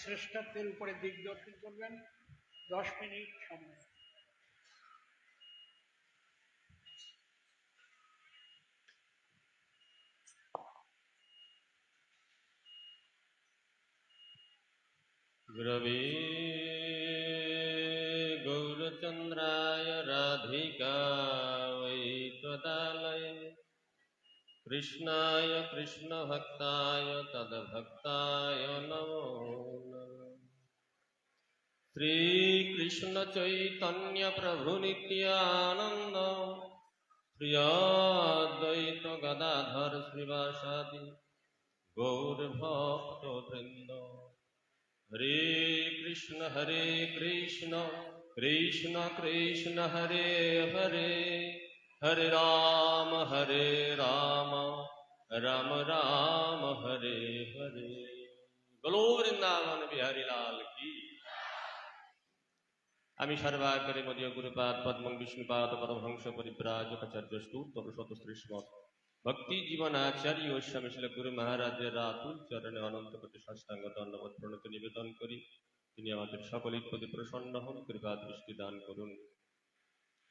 শ্রেষ্ঠত্বের উপরে দিগদর্শন করবেন। 10 মিনিট সময়। गुरवे गौरचन्द्राय राधिकायै त्वदालये कृष्णाय कृष्णभक्ताय तद्भक्ताय नमो नमः। श्रीकृष्ण चैतन्य प्रभु नित्यानन्द श्री अद्वैत गदाधर श्रीवासादि गौरभक्तवृन्द। हरे कृष्ण कृष्ण कृष्ण हरे हरे, हरे राम राम राम हरे हरे। बोलो वृंदावन बिहारी लाल की। आमी सर्वाकरे मदीय गुरुपाद पद्मं विष्णुपाद परमहंस परिव्राजकाचार्य स्तोत्र शतश्री श्रीमद् भक्ति जीवन आचार्य स्वामी श्री गुरु महाराजेर रातुल चरणे अनंत कोटि साष्टांग दंडवत प्रणति निवेदन करी তিনি আমাদের সকলের প্রতি প্রসন্ন হন, কৃপা দৃষ্টি দান করুন।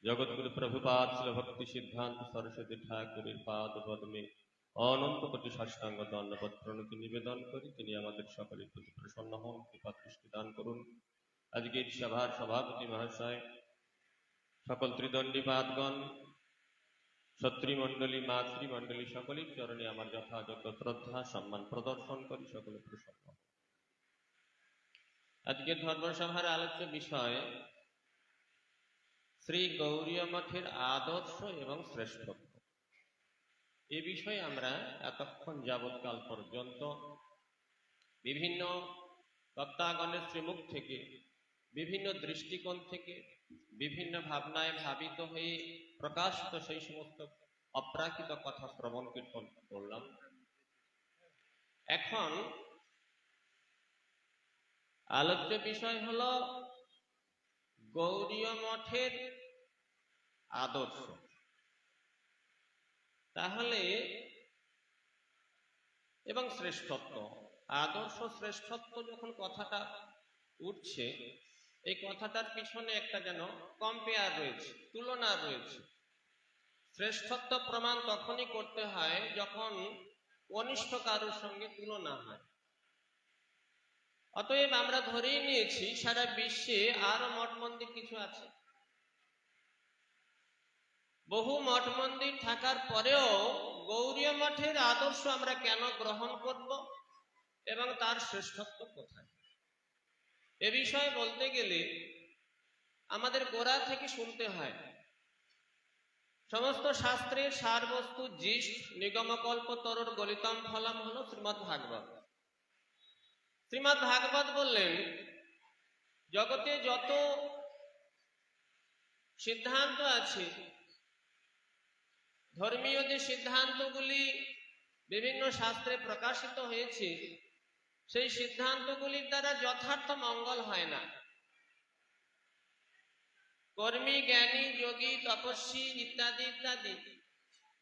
জগৎগুরু প্রভুপাদ শ্রী ভক্তি সিদ্ধান্ত সরস্বতী ঠাকুরের পাদ পদ্মে অনন্ত কোটি সাষ্টাঙ্গ দণ্ডবত প্রণতি নিবেদন করি তিনি আমাদের সকলের প্রতি প্রসন্ন হন, কৃপা দৃষ্টি দান করুন। আজকের সভার সভাপতি মহাশয়, সকল ত্রিদণ্ডী পাদগণ, क्षत्रिमंडली मातृमंडली सकल चरणे आमार यथायोग्य श्रद्धा सम्मान प्रदर्शन करी सकले प्रसन्न। आज के धर्मसभार आलोच्य विषय श्री गौरिया मठेर आदर्श एवं श्रेष्ठत्व। ए विषये आमरा एतक्षण यावत्काल पर्यन्त विभिन्न वक्तागणेर श्रीमुख थेके विभिन्न दृष्टिकोण थेके विभिन्न भावनाय भावित हये प्रकाशित सेई समस्त अप्राकृत कथा श्रवण कीर्तन करलाम। एखन आलोच्य विषय हलो गौरीय मठेर आदर्श। ताहले एवं श्रेष्ठत्व, आदर्श श्रेष्ठत्व जखन कथाटा उठছে এই কথাটার পিছনে একটা যেন কম্পেয়ার রয়েছে, তুলনা রয়েছে। শ্রেষ্ঠত্ব প্রমাণ তখনই করতে হয় যখন কনিষ্ঠ কারোর সঙ্গে তুলনা হয়। অতএব আমরা ধরেই নিয়েছি সারা বিশ্বে আরো মঠ মন্দির কিছু আছে। বহু মঠ মন্দির থাকার পরেও গৌরীয় মঠের আদর্শ আমরা কেন গ্রহণ করব এবং তার শ্রেষ্ঠত্ব কোথায়, এ বিষয়ে বলতে গেলে আমাদের গোড়া থেকে শুনতে হয়। সমস্ত শাস্ত্রের সারবস্তু জিষ্ট নিগমকল্প তরুর গলিতম ফলম হলো শ্রীমদ্ ভাগবত। শ্রীমদ্ ভাগবত বললেন জগতে যত সিদ্ধান্ত আছে, ধর্মীয় যে সিদ্ধান্তগুলি বিভিন্ন শাস্ত্রে প্রকাশিত হয়েছে, সেই সিদ্ধান্তগুলির দ্বারা যথার্থ মঙ্গল হয় না। কর্মী, জ্ঞানী, যোগী, তপস্বী ইত্যাদি ইত্যাদি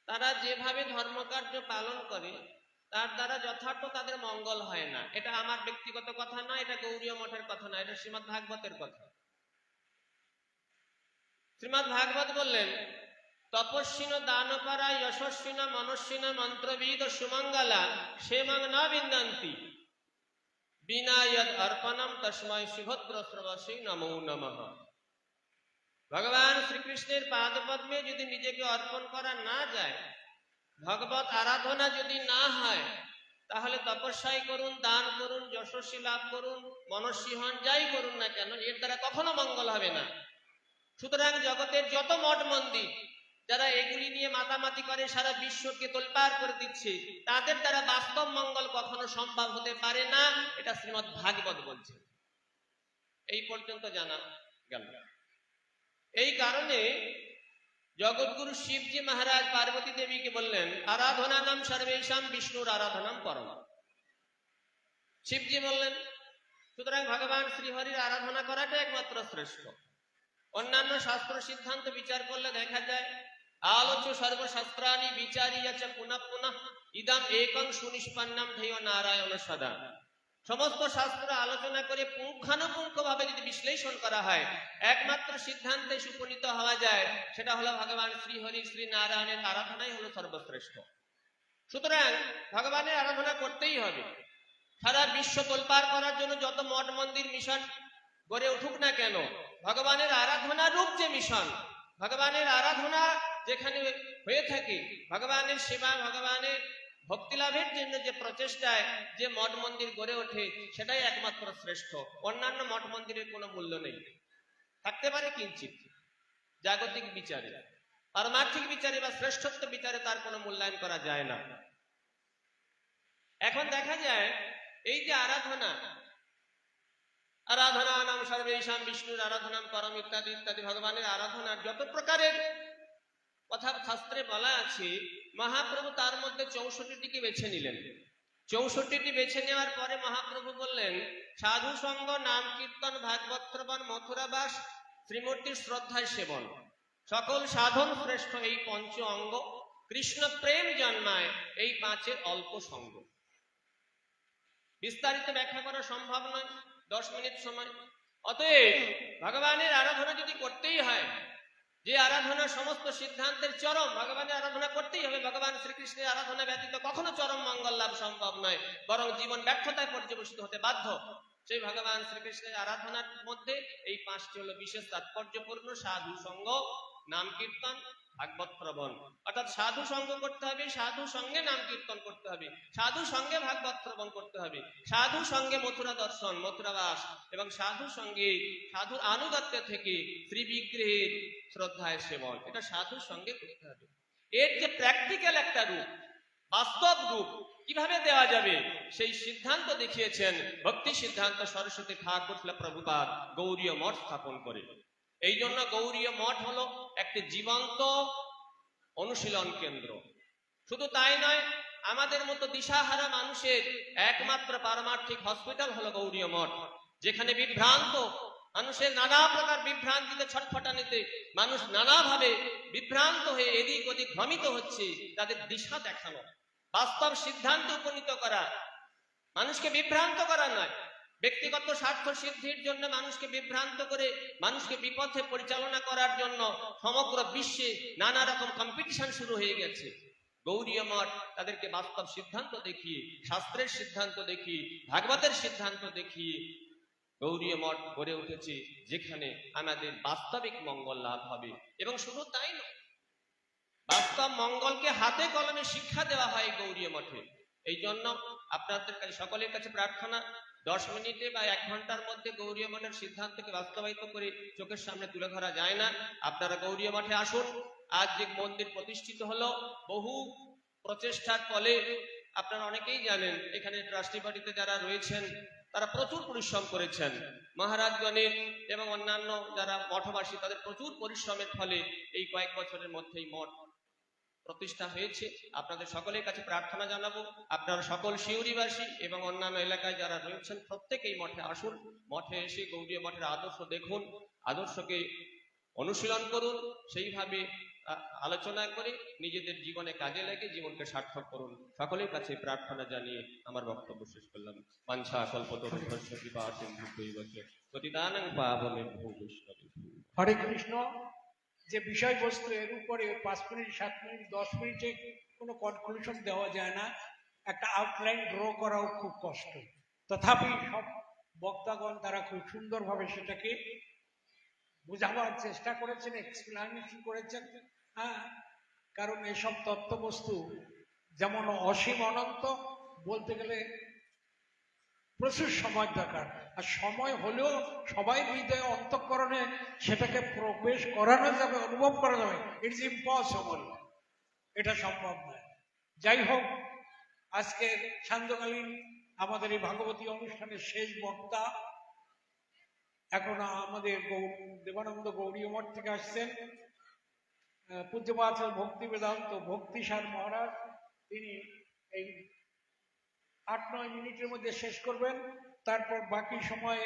তারা যেভাবে ধর্মকার্য পালন করে তার দ্বারা যথার্থ তাদের মঙ্গল হয় না। এটা আমার ব্যক্তিগত কথা না, এটা গৌরীয় মঠের কথা না, এটা শ্রীমদ্ ভাগবতের কথা। শ্রীমদ্ ভাগবত বললেন তপস্বিন দানপারা যশস্বিন মনস্বিন মন্ত্রবিদ সুমঙ্গলা সেমং ন বিন্দান্তি বিনা যদ অর্পণম তস্মৈ সুভদ্র শ্রবসী নমো নমঃ। ভগবান শ্রীকৃষ্ণের পাদপদ্মে যদি নিজেকে অর্পণ করা না যায়, ভগবত আরাধনা যদি না হয়, তাহলে তপস্যাই করুন, দান করুন, যশস্বী লাভ করুন, মনস্বী হন, যাই করুন না কেন, এর দ্বারা কখনো মঙ্গল হবে না। সুতরাং জগতের যত মঠ মন্দির যারা এগুলি নিয়ে মাতামাতি করে সারা বিশ্বকে তোলপাড় করে দিচ্ছে, তাদের দ্বারা বাস্তব মঙ্গল কখনো সম্ভব হতে পারে না। এটা শ্রীমদ্ ভাগবত বলছে। এই পর্যন্ত জানা গেল। এই কারণে জগৎগুরু শিবজি মহারাজ পার্বতী দেবীকে বললেন আরাধনা নাম সর্বেশাম বিষ্ণুর আরাধনাম পরম। শিবজি বললেন সুতরাং ভগবান শ্রীহরির আরাধনা করাটা একমাত্র শ্রেষ্ঠ। অন্যান্য শাস্ত্র সিদ্ধান্ত বিচার করলে দেখা যায় আলোচ্য সর্বশাস্ত্রাণি বিচারিয়া চ পুনঃ পুনঃ ইদম একং সুনিষ্পন্নম ধৈর্য নারায়ণ সদা। সমস্ত শাস্ত্র আলোচনা করে পুঙ্খানুপুঙ্খভাবে যদি বিশ্লেষণ করা হয়, একমাত্র সিদ্ধান্তে উপনীত হওয়া যায়, সেটা হলো ভগবান শ্রীহরি শ্রী নারায়ণের আরাধনাই হলো সর্বশ্রেষ্ঠ। সুতরাং ভগবানের আরাধনা করতেই হবে। সারা বিশ্ব তোলপাড় করার জন্য যত মঠ মন্দির মিশন গড়ে উঠুক না কেন, ভগবানের আরাধনা রূপ যে মিশন, ভগবানের আরাধনা যেখানে হয়ে থাকে, ভগবানের সেবা, ভগবানের ভক্তি লাভের জন্য যে প্রচেষ্টায় যে মঠ মন্দির গড়ে ওঠে, সেটাই একমাত্র শ্রেষ্ঠ। অন্যান্য মঠ মন্দিরের কোনো মূল্য নেই, থাকতে পারে কিঞ্চিত জাগতিক বিচারে, পারমার্থিক বিচারে বা শ্রেষ্ঠত্ব বিচারে তার কোনো মূল্যায়ন করা যায় না। এখন দেখা যায় এই যে আরাধনা, আরাধনা নাম সর্বেশাম বিষ্ণুর আরাধনাম করম ইত্যাদি ইত্যাদি, ভগবানের আরাধনার যত প্রকারের কথা শাস্ত্রে বলা আছে, মহাপ্রভু তার মধ্যে 64টিকে বেছে নিলেন। 64টি বেছে নেওয়ার পরে মহাপ্রভু বললেন, সাধু সঙ্গ, নাম কীর্তন, ভাগবত শ্রবণ, মথুরাবাস, শ্রীমূর্তির শ্রদ্ধায় সেবন, সকল সাধন শ্রেষ্ঠ এই পঞ্চ অঙ্গ, কৃষ্ণ প্রেম জন্মায় এই পাঁচের অল্প সঙ্গ। বিস্তারিত ব্যাখ্যা করা সম্ভব নয়, 10 মিনিট সময়। অতএব ভগবানের আরাধনা যদি করতেই হয়, যে আরাধনা সমস্ত সিদ্ধান্তের চরম, ভগবানের আরাধনা করতেই হবে। ভগবান শ্রীকৃষ্ণের আরাধনা ব্যতীত কখনো চরম মঙ্গল লাভ সম্ভব নয়, বরং জীবন ব্যর্থতায় পর্যবসিত হতে বাধ্য। সেই ভগবান শ্রীকৃষ্ণের আরাধনার মধ্যে এই 5টি হলো বিশেষ তাৎপর্যপূর্ণ: সাধু সঙ্গ, নাম কীর্তন, ভাগবত শ্রবণ। অর্থাৎ সাধু সঙ্গ করতে হবে, সাধু সঙ্গে নাম কীর্তন করতে হবে, সাধু সঙ্গে ভাগবত শ্রবণ করতে হবে, সাধু সঙ্গে মথুরা দর্শন, মথুরাবাস, এবং সাধু সঙ্গে সাধুর আনুগত্য থেকে শ্রী বিগ্রহের শ্রদ্ধায় সেবন, এটা সাধু সঙ্গে করতে হবে। এর যে প্র্যাকটিক্যাল একটা রূপ, বাস্তব রূপ কিভাবে দেওয়া যাবে, সেই সিদ্ধান্ত দেখিয়েছেন ভক্তি সিদ্ধান্ত সরস্বতী ঠাকুর প্রভুপাদ গৌড়ীয় মঠ স্থাপন করে। এই জন্য গৌড়ীয় মঠ হলো একটি জীবন্ত অনুশীলন কেন্দ্র। শুধু তাই নয়, আমাদের মতো দিশাহারা মানুষের একমাত্র পারমার্থিক হসপিটাল হলো গৌড়ীয় মঠ, যেখানে বিভ্রান্ত মানুষের নানা প্রকার বিভ্রান্তিতে ছটফটানিতে মানুষ নানাভাবে বিভ্রান্ত হয়ে এদিক ওদিক ভ্রমিত হচ্ছে, তাদের দিশা দেখানো, বাস্তব সিদ্ধান্ত উপনীত করা, মানুষকে বিভ্রান্ত করা নয়। ব্যক্তিগত স্বার্থ সিদ্ধির জন্য মানুষকে বিভ্রান্ত করে মানুষকে বিপথে পরিচালনা করার জন্য সমগ্র বিশ্বে নানা রকম কম্পিটিশন শুরু হয়ে গেছে। গৌড়ীয় মঠ তাদেরকে বাস্তব সিদ্ধান্ত দেখিয়ে, শাস্ত্রের সিদ্ধান্ত দেখিয়ে, ভাগবতের সিদ্ধান্ত দেখিয়ে গৌড়ীয় মঠ গড়ে উঠেছে, যেখানে আমাদের বাস্তবিক মঙ্গল লাভ হবে। এবং শুধু তাই নয়, বাস্তব মঙ্গলকে হাতে কলমে শিক্ষা দেওয়া হয় গৌড়ীয় মঠে। এই জন্য আপনাদের কাছে, সকলের কাছে প্রার্থনা, 10 মিনিটে বা 1 ঘন্টার মধ্যে গৌড়ীয় মঠের সিদ্ধান্তকে বাস্তবায়িত করে চোখের সামনে তুলে ধরা যায় না। আপনারা গৌড়ীয় মঠে আসুন। আজ যে মন্দির প্রতিষ্ঠিত হলো, বহু প্রচেষ্টার ফলে, আপনারা অনেকেই জানেন এখানে ট্রাস্টি বডিতে যারা রয়েছেন তারা প্রচুর পরিশ্রম করেছেন। মহারাজগণের এবং অন্যান্য যারা মঠবাসী, তাদের প্রচুর পরিশ্রমের ফলে এই কয়েক বছরের মধ্যেই মঠ প্রতিষ্ঠা হয়েছে। আপনাদের সকলের কাছে প্রার্থনা জানাবো, আপনারা সকল শিউরিবাসী এবং অন্যান্য এলাকায় যারা রয়েছেন প্রত্যেকেই মঠে আসুন। মঠে এসে গৌড়ীয় মঠের আদর্শ দেখুন, আদর্শকে অনুশীলন করুন, সেইভাবে আলোচনা করে নিজেদের জীবনে কাজে লাগে জীবনকে সার্থক করুন। সকলের কাছে প্রার্থনা জানিয়ে আমার বক্তব্য শেষ করলাম। বাঞ্ছা কল্পতরুভ্যশ্চ কৃপা সিন্ধুভ্যৈব চ পতিতানাং পাবনেভ্যো বৈষ্ণবেভ্যো। হরে কৃষ্ণ। যে বিষয়বস্তু, এর উপরে 5 মিনিট, 7 মিনিট, 10 মিনিটে কোনো কনক্লুশন দেওয়া যায় না, একটা আউটলাইন ড্র করাও খুব কষ্ট। তথাপি সব বক্তাগণ তারা খুব সুন্দরভাবে সেটাকে বোঝাবার চেষ্টা করেছেন, এক্সপ্লেনেশন করেছেন। কারণ এসব তত্ত্ববস্তু যেমন অসীম অনন্ত, বলতে গেলে প্রচুর সময় দরকার, আর সময় হলেও সবাই হৃদয়ে অন্তঃকরণে সেটাকে প্রবেশ করানো যাবে, অনুভব করা যাবে, ইটস ইম্পসিবল, এটা সম্ভব নয়। যাই হোক, আজকে সান্ধ্যকালীন আমাদের এই ভাগবতী অনুষ্ঠানের শেষ বক্তা এখন আমাদের দেবানন্দ গৌড়ীয় মঠ থেকে আসছেন পূজ্যপাদ ভক্তি বেদান্ত ভক্তিসার মহারাজ। তিনি এই 8-9 মিনিটের মধ্যে শেষ করবেন। তারপর বাকি সময়